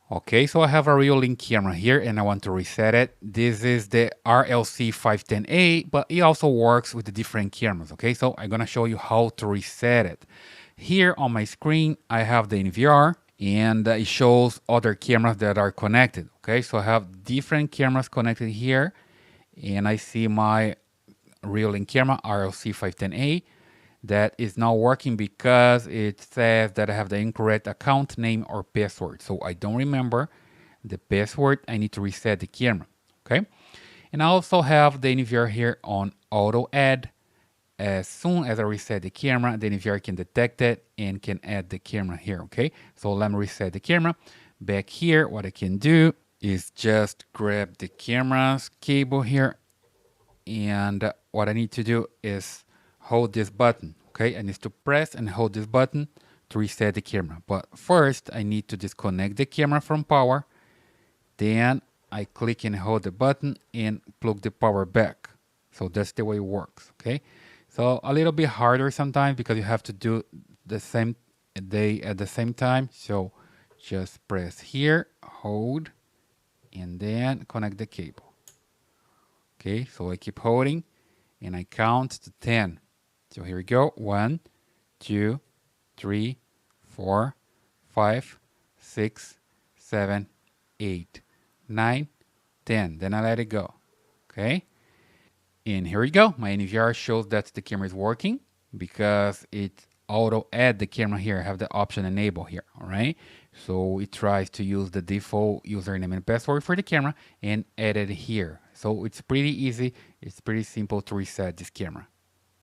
Okay, so I have a Reolink camera here and I want to reset it. This is the RLC-510A, but it also works with the different cameras. Okay, so I'm gonna show you how to reset it. Here on my screen, I have the NVR and it shows other cameras that are connected. Okay, so I have different cameras connected here and I see my Reolink camera RLC-510A that is not working because it says that I have the incorrect account name or password. So I don't remember the password. I need to reset the camera. Okay. And I also have the NVR here on auto add. As soon as I reset the camera, the NVR can detect it and can add the camera here. Okay. So let me reset the camera. Back here, what I can do is just grab the camera's cable here. And what I need to do is hold this button. Okay, I need to press and hold this button to reset the camera. But first, I need to disconnect the camera from power. Then I click and hold the button and plug the power back. So that's the way it works. Okay, so a little bit harder sometimes because you have to do the same day at the same time. So just press here, hold, and then connect the cable. Okay, so I keep holding and I count to 10. So here we go. 1, 2, 3, 4, 5, 6, 7, 8, 9, 10. Then I let it go. Okay. And here we go. My NVR shows that the camera is working because it auto add the camera here. I have the option enable here. All right. So it tries to use the default username and password for the camera and add it here. So it's pretty easy. It's pretty simple to reset this camera.